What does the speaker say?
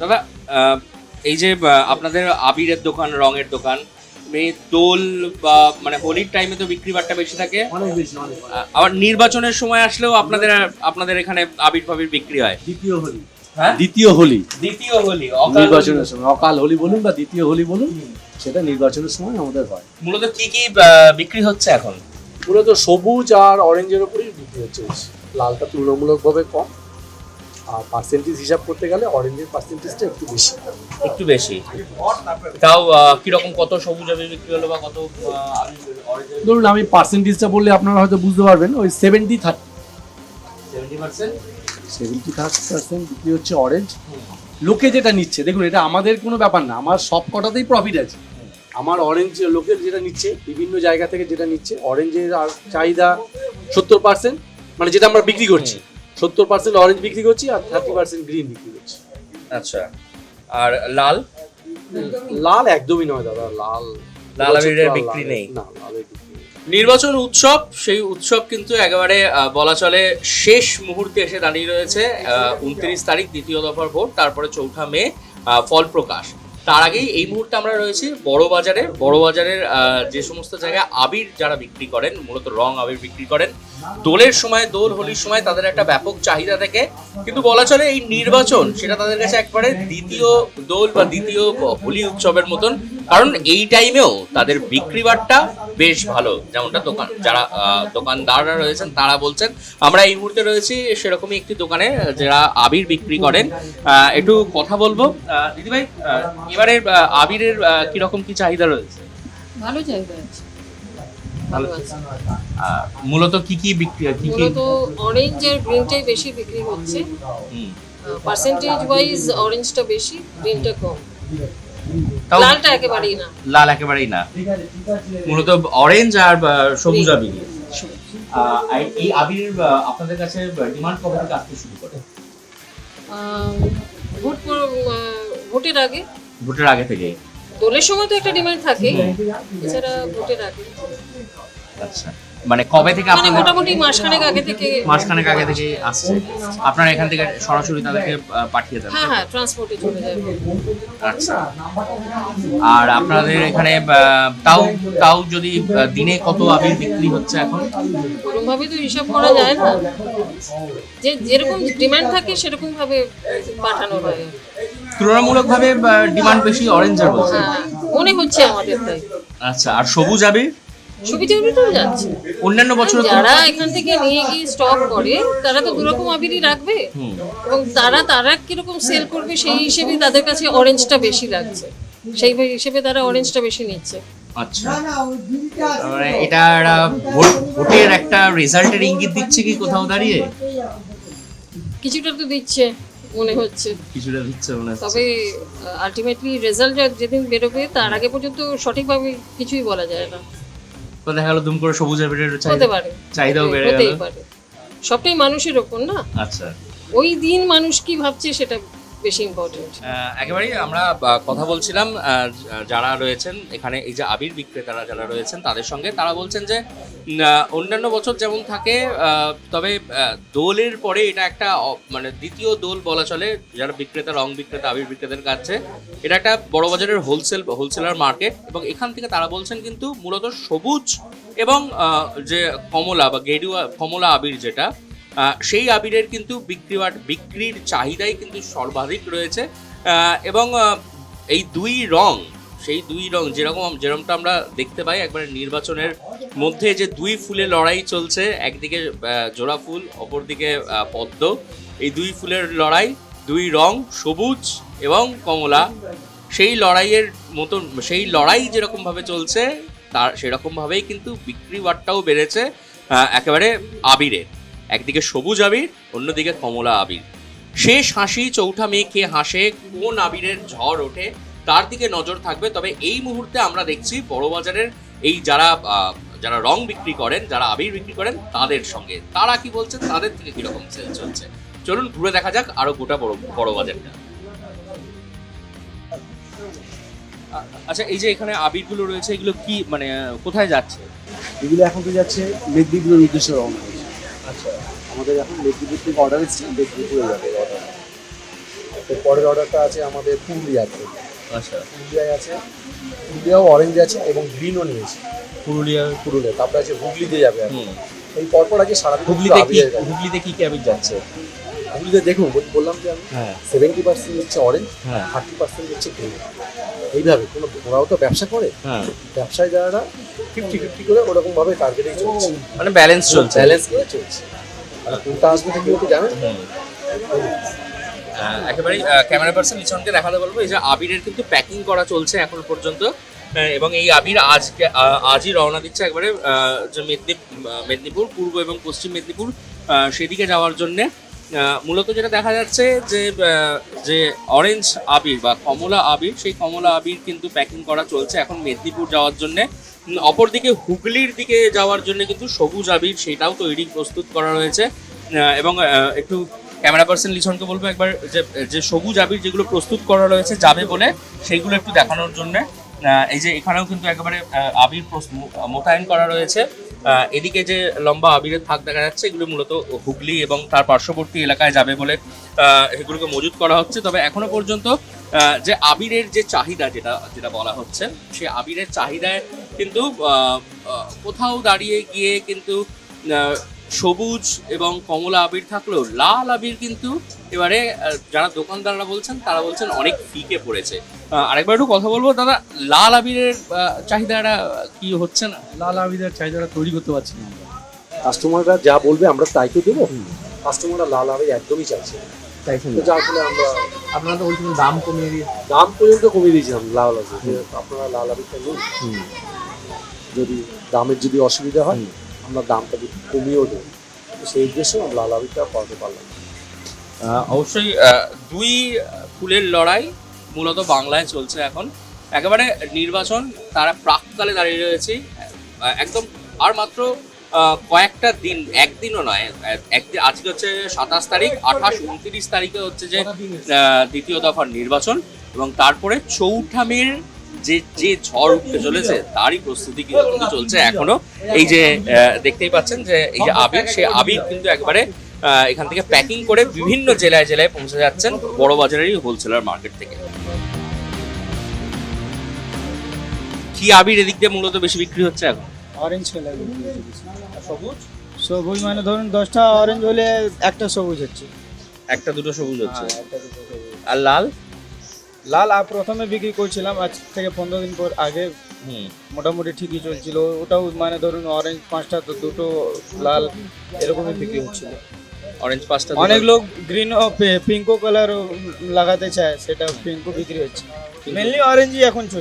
দাদা, এই যে আপনাদের আবিরের দোকান, রঙের দোকান, দোল বা মানে হোলির টাইমে তো বিক্রি বাট্টা বেশি থাকে, অনেক বেশি। আবার নির্বাচনের সময় আসলেও আপনাদের এখানে আবির ফাবির বিক্রি হয়। দ্বিতীয় হোলি, হ্যাঁ, দ্বিতীয় হোলি, দ্বিতীয় হোলি নির্বাচনের সময়, অকাল হোলি বলুন বা দ্বিতীয় হোলি বলুন, সেটা নির্বাচনের সময় আমাদের হয়। মূলত কি কি বিক্রি হচ্ছে এখন? মূলত সবুজ আর অরেঞ্জের উপরেই বিক্রি হচ্ছে বেশি। লালটা তুলনামূলকভাবে কম, আর পার্সেন্টেজ হিসাব করতে গেলে অরেঞ্জের পার্সেন্টেজটা একটু বেশি। একটু বেশি। তাও কিরকম, কত সবুজ আবির বিক্রি হলো বা কত ধরুন আমি পার্সেন্টেজটা বললে আপনারা হয়তো বুঝতে পারবেন, ওই 70-30 70% বিক্রি হচ্ছে অরেঞ্জ। লোকে যেটা নিচ্ছে, দেখুন এটা আমাদের কোনো ব্যাপার না, আমার সব কটাতেই প্রফিট আছে। আমার অরেঞ্জ লোকের যেটা নিচ্ছে, বিভিন্ন জায়গা থেকে যেটা নিচ্ছে, অরেঞ্জের আর চাহিদা 70%, মানে যেটা আমরা বিক্রি করছি 70% অরেঞ্জ বিক্রি করছি আর 30% গ্রিন বিক্রি করছি। আচ্ছা, আর লাল? লাল একদমই নয় দাদা, লাল আবিরের বিক্রি নেই। না, লালের বিক্রি নেই। নির্বাচন উৎসব, সেই উৎসব কিন্তু একেবারে বলা চলে শেষ মুহূর্তে এসে দাঁড়িয়ে রয়েছে। 29 তারিখ দ্বিতীয় দফার ভোট, তারপরে 4 মে ফল প্রকাশ। তার আগেই এই মুহূর্তে আমরা রয়েছি বড় বাজারের যে সমস্ত জায়গায় আবির যারা বিক্রি করেন, মূলত রং আবির বিক্রি করেন, দোলের সময়, দোল হোলির সময় তাদের একটা ব্যাপক চাহিদা থাকে, কিন্তু বলা চলে এই নির্বাচন সেটা তাদের কাছে একবারে দ্বিতীয় দোল বা দ্বিতীয় হোলি উৎসবের মতন, কারণ এই টাইমেও তাদের বিক্রি বাট্টা বেশ ভালো। যেমনটা যারা দোকানদাররা রয়েছেন তারা বলছেন। আমরা এই মুহূর্তে রয়েছি সেরকমই একটি দোকানে যারা আবির বিক্রি করেন, একটু কথা বলবো। দিদিভাই, এবারে আবিরের কিরকম কি চাহিদা রয়েছে? ভালো চাহিদা আছে, ভালো আছে। মূলত কি কি বিক্রি, মূলত অরেঞ্জ আর গ্রিনটাই বেশি বিক্রি হচ্ছে। পার্সেন্টেজ ওয়াইজ অরেঞ্জটা বেশি, গ্রিনটা কম। লালটা একেবারেই না। লাল একেবারেই না, মূলত অরেঞ্জ আর সবুজ আবির। এই আবির আপনাদের কাছে ডিমান্ড কবে থেকে আসতে শুরু করে? ভোটের আগে। ভোটের আগে থেকে? দোলের সময় তো একটা ডিমান্ড থাকে, এছাড়া ভোটের আগে। আচ্ছা, মানে কবে থেকে মানে মোটামুটি মাসখানেক আগে থেকে আসছে। আপনারা এখান থেকে সরাসরি তাদেরকে পাঠিয়ে দেন? হ্যাঁ, ট্রান্সপোর্টে চলে যায়। আচ্ছা, আর আপনাদের এখানে তাও যদি দিনে কত আবির বিক্রি হচ্ছে এখন? ওরকম ভাবে তো হিসাব করা যায় না, যে যেরকম ডিমান্ড থাকে সেরকম ভাবে পাঠানো হয়। তুলনামূলকভাবে ডিমান্ড বেশি অরেঞ্জের বলছে, মনে হচ্ছে আমাদের তাই। আচ্ছা, আর সবুজ আবির? সবুজ আবির তো যাচ্ছে। অন্যান্য বছর যারা এখান থেকে নিয়ে গিয়ে স্টক করে তারা তো দুরকম আবিরই রাখবে, এবং তারা কিরকম সেল করবে সেই হিসেবে তাদের কাছে অরেঞ্জটা বেশি লাগছে, সেই হিসেবে তারা অরেঞ্জটা বেশি নিচ্ছে। আচ্ছা, মানে এটা ভোটের একটা রেজাল্টের ইঙ্গিত দিচ্ছে কি কোথাও দাঁড়িয়ে? কিছুটা তো দিচ্ছে মনে হচ্ছে, তবে আলটিমেটলি রেজাল্ট যেদিন বেরোবে তার আগে পর্যন্ত সঠিকভাবে কিছুই বলা যায় না। তো দেখা গেল দুম করে সবুজ আবিরের চাহিদাও বেড়ে গেল। সবটাই মানুষের ওপর না। আচ্ছা, ওই দিন মানুষ কি ভাবছে সেটা বেশি ইম্পর্টেন্ট। একেবারেই আমরা কথা বলছিলাম যারা রয়েছেন এখানে, এই যে আবির বিক্রেতারা যারা রয়েছেন তাদের সঙ্গে, তারা বলছেন যে অন্যান্য বছর যেমন থাকে, তবে দোলের পরে এটা একটা মানে দ্বিতীয় দোল বলা চলে যারা বিক্রেতা, রং বিক্রেতা, আবির বিক্রেতার কাছে এটা একটা বড় বাজারের হোলসেলার মার্কেট, এবং এখান থেকে তারা বলছেন কিন্তু মূলত সবুজ এবং যে কমলা বা গেরুয়া কমলা আবির যেটা, সেই আবিরের কিন্তু বিক্রির চাহিদাই কিন্তু সর্বাধিক রয়েছে। এবং এই সেই দুই রং যেরকমটা আমরা দেখতে পাই একবারে নির্বাচনের মধ্যে, যে দুই ফুলের লড়াই চলছে, একদিকে জোড়া ফুল, অপরদিকে পদ্ম, এই দুই ফুলের লড়াই, দুই রং সবুজ এবং কমলা, সেই লড়াই যেরকমভাবে চলছে তার সেরকমভাবেই কিন্তু বিক্রি বাট্টাও বেড়েছে একেবারে আবিরের। একদিকে সবুজ আবির, অন্যদিকে কমলা আবির। শেষ হাসি 4 মে কে হাসে, কোন আবিরের ঝড় ওঠে তার দিকে নজর থাকবে। তবে এই মুহূর্তে আমরা দেখছি বড়বাজারের এই যারা রং বিক্রি করেন, যারা আবির বিক্রি করেন তাদের সঙ্গে, তারা কি বলছেন, তাদের থেকে কিরকম সেল চলছে, চলুন ঘুরে দেখা যাক আরো গোটা বড়বাজারটা। আচ্ছা, এই যে এখানে আবিরগুলো রয়েছে, এগুলো কি মানে কোথায় যাচ্ছে? এগুলো এখন তো যাচ্ছে মেদিনীপুরের উদ্দেশ্যে রওনা হয়েছে। আচ্ছা, আমাদের এখন মেদিনীপুর থেকে অর্ডার এসেছে, মেদিনীপুরে যাবে অর্ডার। এর পরের অর্ডারটা আছে আমাদের পুরুলিয়াতে। আচ্ছা, পুরুলিয়ায় আছে, পুরুলিয়াও অরেঞ্জ আছে এবং গ্রিনও নিয়েছে। পুরুলিয়া। তারপরে আছে হুগলিতে যাবে আর কি। এই পরপর আছে সারা হুগলিতে কি আবির যাচ্ছে? হুগলিতে দেখুন, বললাম যে আমি হ্যাঁ 70% হচ্ছে অরেঞ্জ, হ্যাঁ 30% হচ্ছে গ্রিন। এইভাবে কোনো, ওরাও তো ব্যবসা করে, হ্যাঁ, ব্যবসায় যারা 50-50 করে ওরকমভাবে টার্গেটেই চলছে, মানে ব্যালেন্স চলছে। ব্যালেন্স করে চলছে। আর কোনটা আসবে কি হতে জানেন? একেবারে ক্যামেরা পার্সন লিচনকে দেখাতে বলবো, এই যে আবিরের কিন্তু প্যাকিং করা চলছে এখন পর্যন্ত, এবং এই আবির আজই রওনা দিচ্ছে একবারে যে মেদিনীপুর পূর্ব এবং পশ্চিম মেদিনীপুর সেদিকে যাওয়ার জন্যে। মূলত যেটা দেখা যাচ্ছে যে অরেঞ্জ আবির বা কমলা আবির, সেই কমলা আবির কিন্তু প্যাকিং করা চলছে এখন মেদিনীপুর যাওয়ার জন্যে। অপরদিকে হুগলির দিকে যাওয়ার জন্য কিন্তু সবুজ আবির, সেটাও তৈরি প্রস্তুত করা রয়েছে। এবং একটু ক্যামেরা পার্সন লিচনকে বলবো একবার যে সবুজ আবির যেগুলো প্রস্তুত করা রয়েছে যাবে বলে, সেইগুলো একটু দেখানোর জন্য। এই যে এখানেও কিন্তু একেবারে আবির মোতায়েন করা রয়েছে। এদিকে যে লম্বা আবিরের থাক দেখা যাচ্ছে, এগুলো মূলত হুগলি এবং তার পার্শ্ববর্তী এলাকায় যাবে বলে এগুলোকে মজুত করা হচ্ছে। তবে এখনো পর্যন্ত যে আবিরের যে চাহিদা যেটা বলা হচ্ছে, সে আবিরের চাহিদায় কিন্তু কোথাও দাঁড়িয়ে গিয়ে কিন্তু সবুজ এবং কমলা আবির থাকলেও লাল আবির কিন্তু এবারে যারা দোকানদাররা বলছেন তারা বলছেন অনেক ফিকে পড়েছে। আরেকবার একটু কথা বলবো দাদা, লাল আবিরের চাহিদাটা কি হচ্ছে না? লাল আবিরের চাহিদাটা তৈরি করতে পারছি না আমরা। কাস্টমাররা যা বলবে আমরা তাই তো দেবো। কাস্টমাররা লাল আবির একদমই চাইছে না, তো যার ফলে আপনারা তো বলছেন দাম কমিয়ে দিয়ে, দাম পর্যন্ত কমিয়ে দিয়েছিলাম লাল আবির, যে আপনারা লাল আবিরটা নিন, যদি দামের যদি অসুবিধা হয় আমরা দামটা কমিয়েও দেবো। সেই উদ্দেশ্যে আমরা লাল আবিরটা পাওয়াতে পারলাম। অবশ্যই দুই ফুলের লড়াই মূলত বাংলায় চলছে এখন। একেবারে নির্বাচন তারা প্রাককালে দাঁড়িয়ে রয়েছে একদম, আর মাত্র কয়েকটা দিন, একদিনও নয়, একদিন আজকে হচ্ছে 27 তারিখ, 28, 29 তারিখে হচ্ছে যে দ্বিতীয় দফার নির্বাচন, এবং তারপরে চৌঠা মের যে ঝড় উঠতে চলেছে তারই প্রস্তুতি কিন্তু চলছে এখনো। এই যে দেখতেই পাচ্ছেন যে এই যে আবির, সে আবির কিন্তু একবারে এখান থেকে প্যাকিং করে বিভিন্ন জেলায় জেলায় পৌঁছে যাচ্ছেন বড় বাজারেরই হোলসেলার মার্কেট থেকে। কি আবির এদিক দিয়ে মূলত বেশি বিক্রি হচ্ছে এখন? অরেঞ্জ কালার সবুজ সবুজ, মানে ধরুন 10টা অরেঞ্জ হলে একটা সবুজ হচ্ছে, একটা দুটো সবুজ হচ্ছে, একটা দুটো সবুজ। আর লাল? লাল প্রথমে বিক্রি করছিলাম, আজ থেকে 15 দিন পর আগে মোটামুটি ঠিকই চলছিল। ওটাও মানে ধরুন অরেঞ্জ 5টা তো দুটো লাল, এরকমই বিক্রি হচ্ছিল। অরেঞ্জ 5টা, অনেক লোক গ্রিন ও পিঙ্কও কালার লাগাতে চায়, সেটা পিঙ্কও বিক্রি হচ্ছে। মেনলি অরেঞ্জই এখন চলছে।